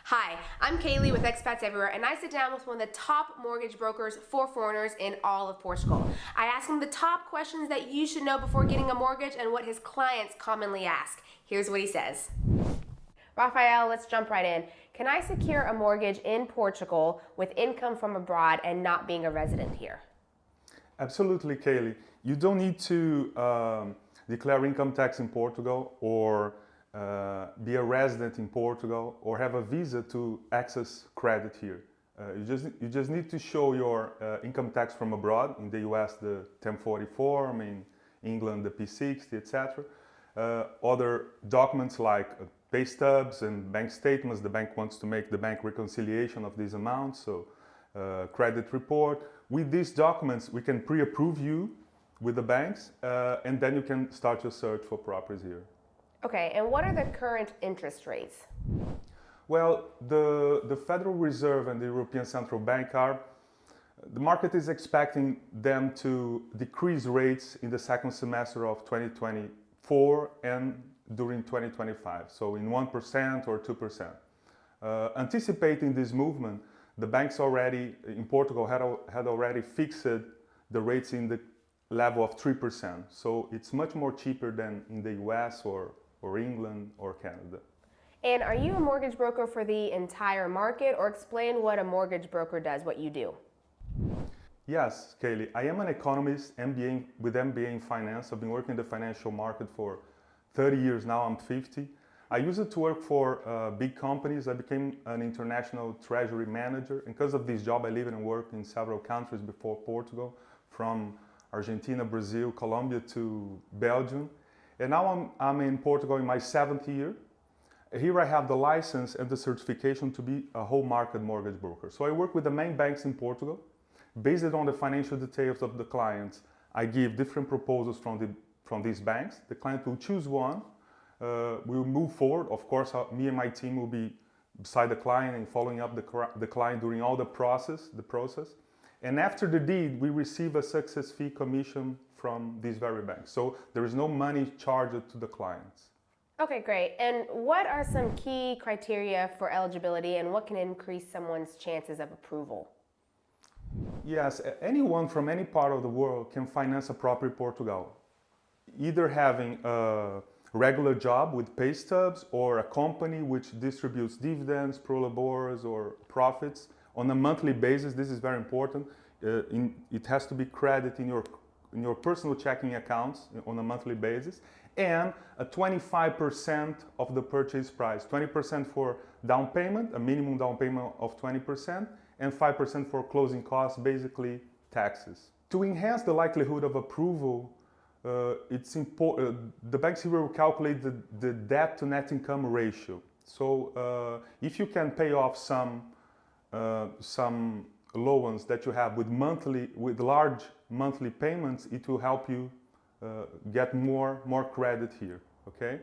Hi, I'm Kaylee with Expats Everywhere, and I sit down with one of the top mortgage brokers for foreigners in all of Portugal. I ask him the top questions that you should know before getting a mortgage and what his clients commonly ask. Here's what he says. Rafael, let's jump right in. Can I secure a mortgage in Portugal with income from abroad and not being a resident here? Absolutely, Kaylee. You don't need to declare income tax in Portugal or be a resident in Portugal or have a visa to access credit here. You just need to show your income tax from abroad. In the US, the 1040 form, in England, the P60, etc. Other documents like pay stubs and bank statements. The bank wants to make the bank reconciliation of these amounts, so credit report. With these documents, we can pre-approve you with the banks, and then you can start your search for properties here. Okay, and what are the current interest rates? Well, the Federal Reserve and the European Central Bank the market is expecting them to decrease rates in the second semester of 2024 and during 2025, so in 1% or 2%. Anticipating this movement, the banks already in Portugal had already fixed the rates in the level of 3%. So it's much more cheaper than in the US or England or Canada. And are you a mortgage broker for the entire market, or explain what a mortgage broker does, what you do? Yes, Kaylee. I am an economist with MBA in finance. I've been working in the financial market for 30 years now. I'm 50. I used it to work for big companies. I became an international treasury manager. And because of this job, I live and work in several countries before Portugal, from Argentina, Brazil, Colombia to Belgium. And now I'm in Portugal in my 7th year. Here I have the license and the certification to be a whole market mortgage broker. So I work with the main banks in Portugal. Based on the financial details of the clients, I give different proposals from these banks. The client will choose one. We'll move forward. Of course, me and my team will be beside the client and following up the client during all the process. And after the deed, we receive a success fee commission from these very banks. So there is no money charged to the clients. Okay, great. And what are some key criteria for eligibility, and what can increase someone's chances of approval? Yes, anyone from any part of the world can finance a property in Portugal, either having a regular job with pay stubs or a company which distributes dividends, prolabores, or profits on a monthly basis. This is very important. It has to be credit in your personal checking accounts on a monthly basis, and a 25% of the purchase price, 20% for down payment, a minimum down payment of 20%, and 5% for closing costs, basically taxes. To enhance the likelihood of approval, it's important. The banks here will calculate the debt to net income ratio. So if you can pay off some loans that you have with large monthly payments, it will help you get more credit here. Okay.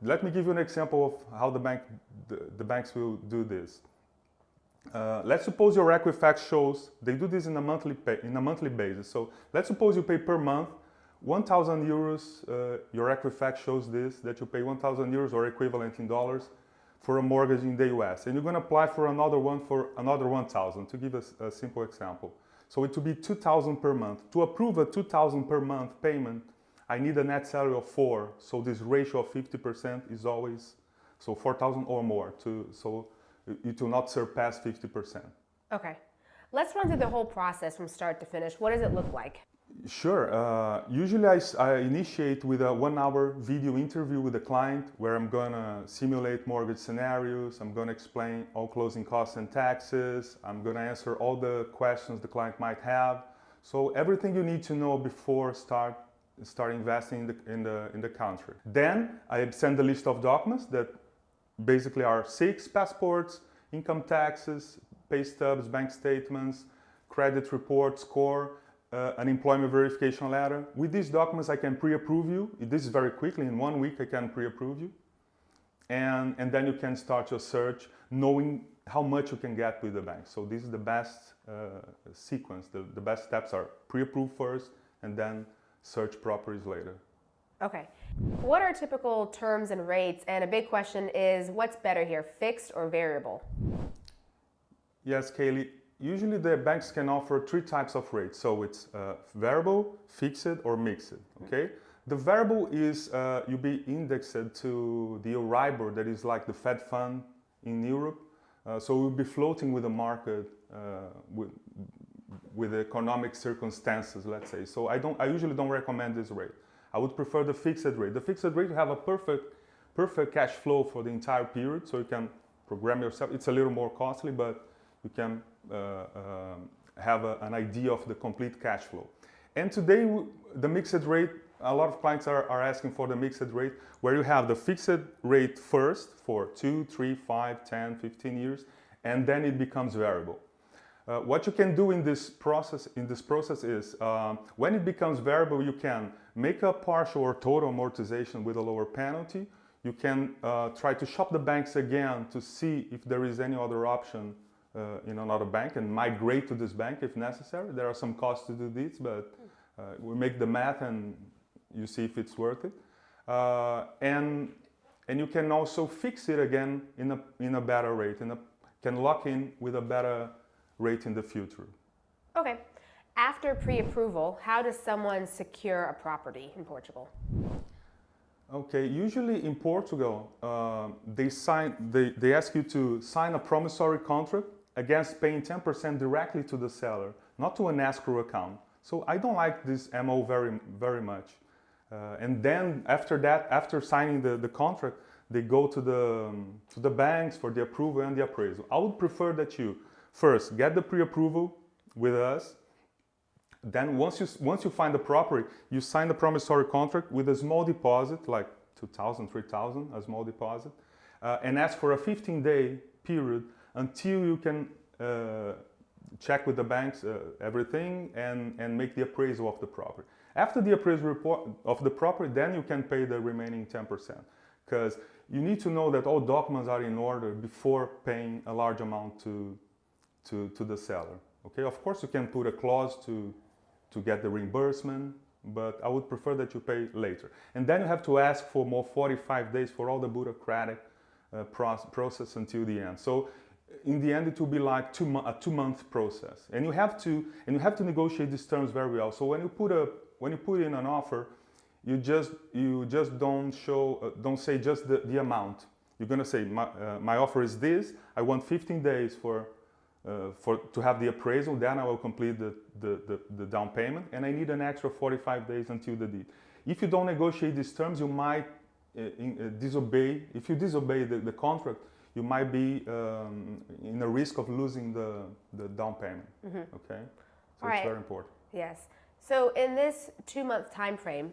Let me give you an example of how the banks will do this. Let's suppose your Equifax shows they do this in a monthly basis. So let's suppose you pay per month 1,000 euros. Your Equifax shows this, that you pay 1,000 euros or equivalent in dollars for a mortgage in the US, and you're going to apply for another one for another 1,000, to give a simple example. So it will be 2,000 per month. To approve a 2,000 per month payment, I need a net salary of 4. So this ratio of 50% is always, so 4,000 or more, so it will not surpass 50%. Okay. Let's run through the whole process from start to finish. What does it look like? Sure. Usually I initiate with a 1-hour video interview with the client, where I'm going to simulate mortgage scenarios. I'm going to explain all closing costs and taxes. I'm going to answer all the questions the client might have. So everything you need to know before start investing in the country. Then I send a list of documents that basically are 6 passports, income taxes, pay stubs, bank statements, credit report, score, an employment verification letter. With these documents, I can pre-approve you. This is very quickly. In 1 week, I can pre-approve you. And then you can start your search, knowing how much you can get with the bank. So this is the best sequence. The best steps are pre-approve first, and then search properties later. Okay. What are typical terms and rates? And a big question is, what's better here, fixed or variable? Yes, Kaylee. Usually the banks can offer three types of rates. So it's variable, fixed, or mixed. Okay. The variable is you be indexed to the Euribor, that is like the Fed fund in Europe. So we'll be floating with the market with economic circumstances, let's say. So I usually don't recommend this rate. I would prefer the fixed rate. The fixed rate, you have a perfect cash flow for the entire period, so you can program yourself. It's a little more costly, but you can have an idea of the complete cash flow. And today, the mixed rate, a lot of clients are asking for the mixed rate, where you have the fixed rate first for 2, 3, 5, 10, 15 years, and then it becomes variable. What you can do in this process is, when it becomes variable, you can make a partial or total amortization with a lower penalty. You can try to shop the banks again to see if there is any other option in another bank and migrate to this bank if necessary. There are some costs to do this, but we make the math and you see if it's worth it. And you can also fix it again in a better rate, can lock in with a better rate in the future. Okay. After pre-approval, how does someone secure a property in Portugal? Okay, usually in Portugal, they ask you to sign a promissory contract against paying 10% directly to the seller, not to an escrow account. So I don't like this MO very much. And then after that, after signing the contract, they go to the banks for the approval and the appraisal. I would prefer that you first get the pre-approval with us. Then once you find the property, you sign the promissory contract with a small deposit, like 2,000, 3,000, a small deposit, and ask for a 15-day period until you can check with the banks everything and make the appraisal of the property. After the appraisal report of the property, then you can pay the remaining 10%, because you need to know that all documents are in order before paying a large amount to the seller. Okay, of course you can put a clause to get the reimbursement, but I would prefer that you pay later. And then you have to ask for more 45 days for all the bureaucratic process until the end. So in the end, it will be like a 2-month process, and you have to negotiate these terms very well. So when you put in an offer, you just don't say just the amount. You're gonna say my offer is this. I want 15 days to have the appraisal. Then I will complete the down payment, and I need an extra 45 days until the deed. If you don't negotiate these terms, you might disobey. If you disobey the contract, you might be in a risk of losing the down payment. Mm-hmm. Okay, so it's very important. Yes. So in this 2-month time frame,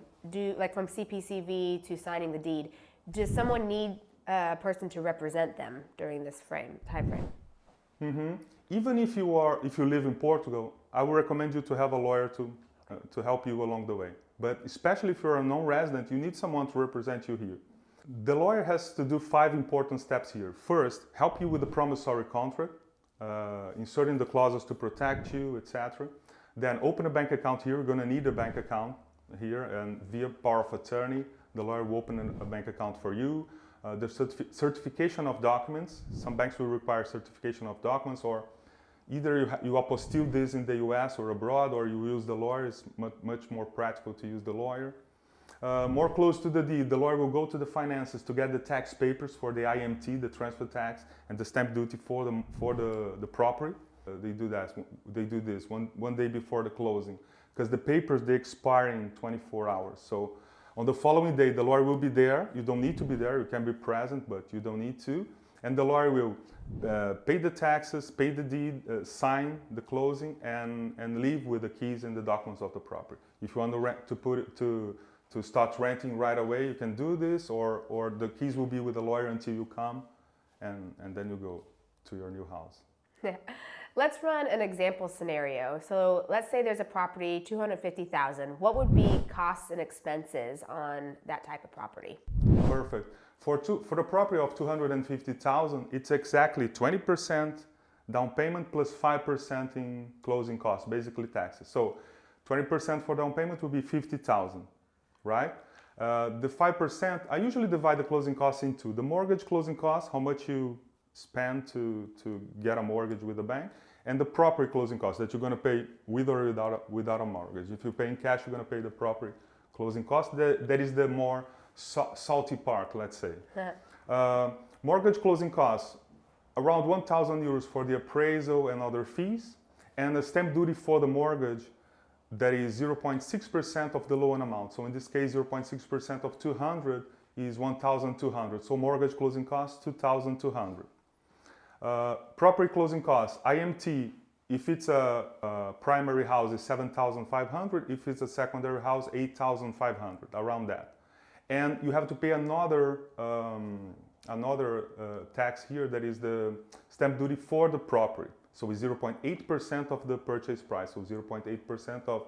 from CPCV to signing the deed, does someone need a person to represent them during this time frame? Mm-hmm. Even if you live in Portugal, I would recommend you to have a lawyer to help you along the way. But especially if you're a non-resident, you need someone to represent you here. The lawyer has to do 5 important steps here. First, help you with the promissory contract, inserting the clauses to protect you, etc. Then open a bank account here. You're going to need a bank account here, and via power of attorney, the lawyer will open a bank account for you. The certification of documents. Some banks will require certification of documents, or either you apostille this in the US or abroad, or you use the lawyer. It's much more practical to use the lawyer. More close to the deed, the lawyer will go to the finances to get the tax papers for the IMT, the transfer tax, and the stamp duty for the property. They do this one day before the closing, because the papers, they expire in 24 hours. So on the following day, the lawyer will be there. You don't need to be there. You can be present, but you don't need to. And the lawyer will pay the taxes, pay the deed, sign the closing, and leave with the keys and the documents of the property. If you want to start renting right away, you can do this, or the keys will be with the lawyer until you come, and then you go to your new house. Let's run an example scenario. So let's say there's a property, $250,000. What would be costs and expenses on that type of property? Perfect. For the property of $250,000, it's exactly 20% down payment plus 5% in closing costs, basically taxes. So 20% for down payment would be $50,000, right? The 5%, I usually divide the closing costs into the mortgage closing costs, how much you spend to get a mortgage with the bank, and the property closing costs that you're going to pay with or without a mortgage. If you pay in cash, you're going to pay the property closing cost. That is the more salty part, let's say. Mortgage closing costs, around 1,000 euros for the appraisal and other fees, and the stamp duty for the mortgage, that is 0.6% of the loan amount. So in this case, 0.6% of 200 is 1,200. So mortgage closing costs, 2,200. Property closing costs, IMT, if it's a primary house, is 7,500. If it's a secondary house, 8,500, around that. And you have to pay another tax here, that is the stamp duty for the property. So it's 0.8% of the purchase price. So 0.8% of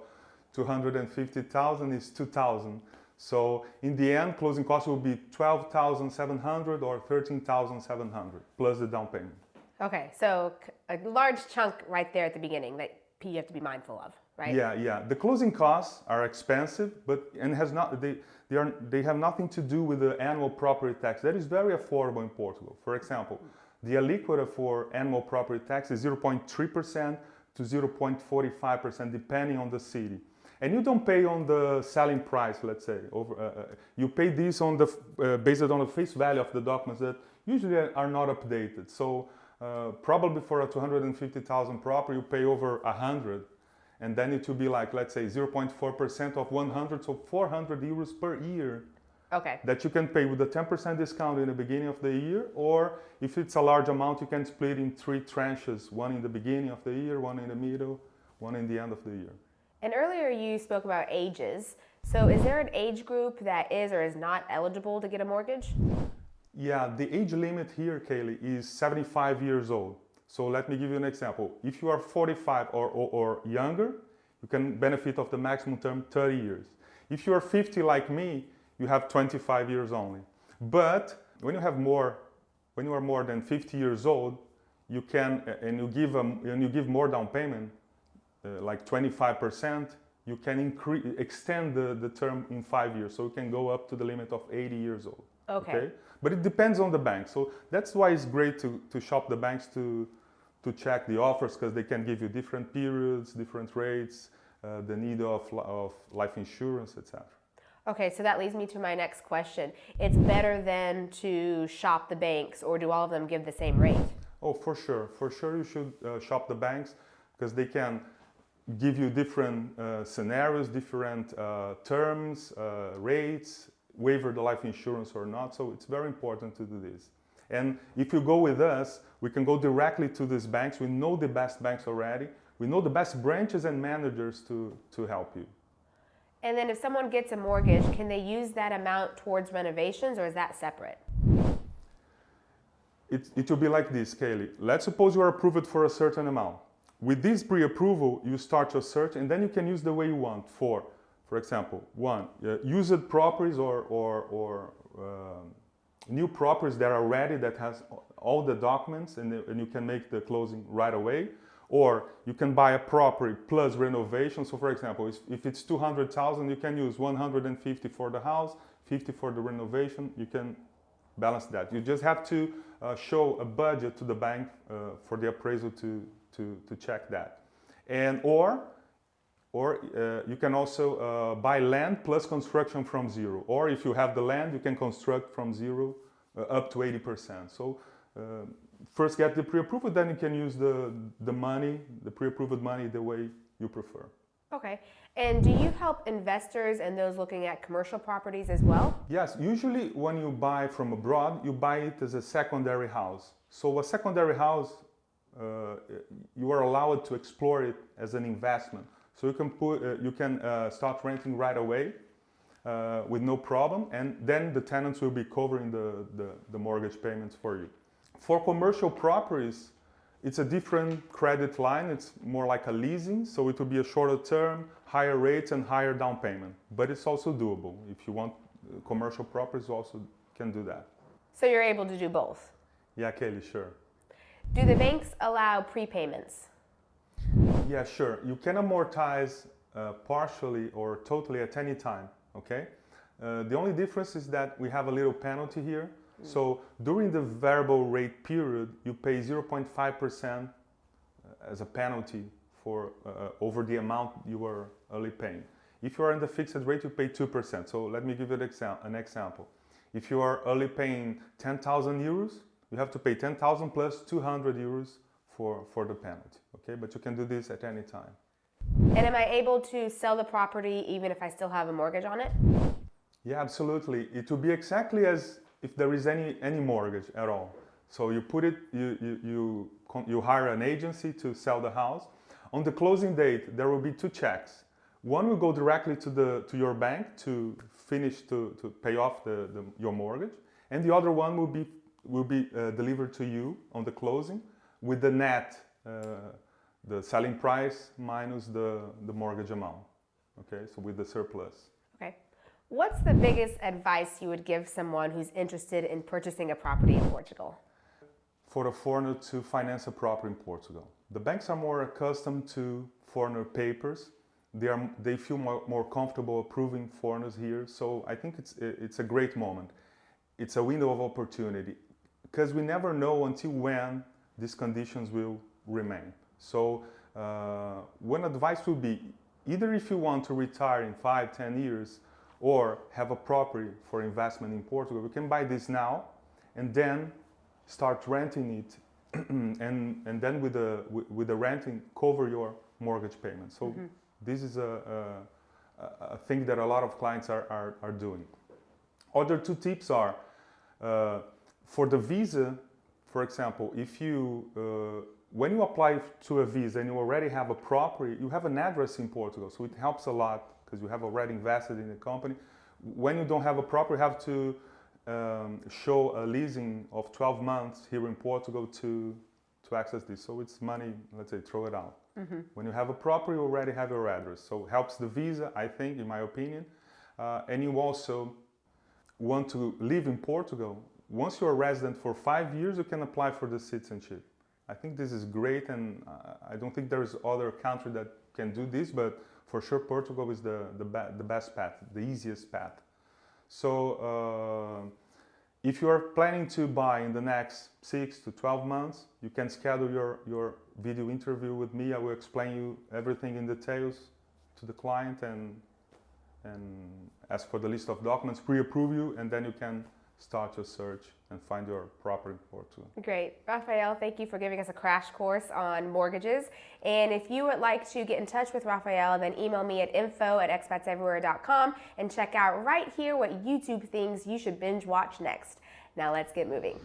250,000 is 2,000. So in the end, closing costs will be 12,700 or 13,700 plus the down payment. Okay, so a large chunk right there at the beginning that you have to be mindful of, right? Yeah. The closing costs are expensive, but they have nothing to do with the annual property tax. That is very affordable in Portugal. For example, the alíquota for annual property tax is 0.3% to 0.45%, depending on the city. And you don't pay on the selling price, let's say. You pay this on based on the face value of the documents that usually are not updated. So probably for a 250,000 property, you pay over 100. And then it will be like, let's say, 0.4% of 100, so 400 euros per year. Okay. That you can pay with a 10% discount in the beginning of the year, or if it's a large amount, you can split in 3 tranches, one in the beginning of the year, one in the middle, one in the end of the year. And earlier you spoke about ages. So is there an age group that is or is not eligible to get a mortgage? Yeah, the age limit here, Kaylee, is 75 years old. So let me give you an example. If you are 45 or younger, you can benefit of the maximum term 30 years. If you are 50 like me, you have 25 years only. But when you are more than 50 years old, you can, and you give more down payment, like 25%, you can extend the term in 5 years. So you can go up to the limit of 80 years old. Okay? But it depends on the bank. So that's why it's great to shop the banks to check the offers, because they can give you different periods, different rates, the need of life insurance, etc. Okay, so that leads me to my next question. It's better then to shop the banks, or do all of them give the same rate? Oh, for sure. For sure you should shop the banks, because they can give you different scenarios, different terms, rates, waiver the life insurance or not. So it's very important to do this. And if you go with us, we can go directly to these banks. We know the best banks already. We know the best branches and managers to help you. And then if someone gets a mortgage, can they use that amount towards renovations, or is that separate? It will be like this, Kaylee. Let's suppose you are approved for a certain amount. With this pre-approval, you start your search, and then you can use the way you want for example, used properties or new properties that are ready, that has all the documents, and you can make the closing right away. Or you can buy a property plus renovation. So for example, if it's 200,000, you can use 150 for the house, 50 for the renovation. You can balance that. You just have to show a budget to the bank for the appraisal to check that. And or you can also buy land plus construction from zero. Or if you have the land, you can construct from zero up to 80%. So first get the pre-approved, then you can use the money, the pre-approved money, the way you prefer. Okay. And do you help investors and those looking at commercial properties as well? Yes. Usually when you buy from abroad, you buy it as a secondary house. So a secondary house, you are allowed to explore it as an investment. So you can start renting right away with no problem, and then the tenants will be covering the mortgage payments for you. For commercial properties, it's a different credit line. It's more like a leasing, so it will be a shorter term, higher rates and higher down payment. But it's also doable. If you want commercial properties, you also can do that. So you're able to do both? Yeah, Kelly, sure. Do the banks allow prepayments? Yeah, sure. You can amortize partially or totally at any time, okay? The only difference is that we have a little penalty here. So during the variable rate period, you pay 0.5% as a penalty for over the amount you are early paying. If you are in the fixed rate, you pay 2%. So let me give you an example. If you are early paying 10,000 euros, you have to pay 10,000 plus 200 euros for the penalty. Okay, but you can do this at any time. And am I able to sell the property even if I still have a mortgage on it? Yeah, absolutely. It will be exactly as if there is any mortgage at all. So you put it, you hire an agency to sell the house. On the closing date, there will be two checks. One will go directly to your bank to finish to pay off your mortgage, and the other one will be delivered to you on the closing with the net, the selling price minus the mortgage amount. Okay, so with the surplus. Okay. What's the biggest advice you would give someone who's interested in purchasing a property in Portugal? For a foreigner to finance a property in Portugal, the banks are more accustomed to foreigner papers. They feel more comfortable approving foreigners here. So I think it's a great moment. It's a window of opportunity because we never know until when these conditions will remain. So one advice would be, either if you want to retire in 5-10 years or have a property for investment in Portugal, you can buy this now and then start renting it and then with the renting cover your mortgage payment. So this is a thing that a lot of clients are doing. Other two tips are, for the visa, for example, if you when you apply to a visa and you already have a property, you have an address in Portugal, so it helps a lot because you have already invested in the company. When you don't have a property, you have to show a leasing of 12 months here in Portugal to access this. So it's money, let's say, throw it out. When you have a property, you already have your address. So it helps the visa, I think, in my opinion. And you also want to live in Portugal. Once you're a resident for 5 years, you can apply for the citizenship. I think this is great, and I don't think there's other country that can do this, but for sure Portugal is the best path, the easiest path. So if you are planning to buy in the next 6 to 12 months, you can schedule your video interview with me. I will explain you everything in details to the client and ask for the list of documents, pre-approve you, and then you can start your search and find your property in Portugal. Great. Rafael, thank you for giving us a crash course on mortgages. And if you would like to get in touch with Rafael, then email me at info@expatseverywhere.com and check out right here what YouTube things you should binge watch next. Now let's get moving.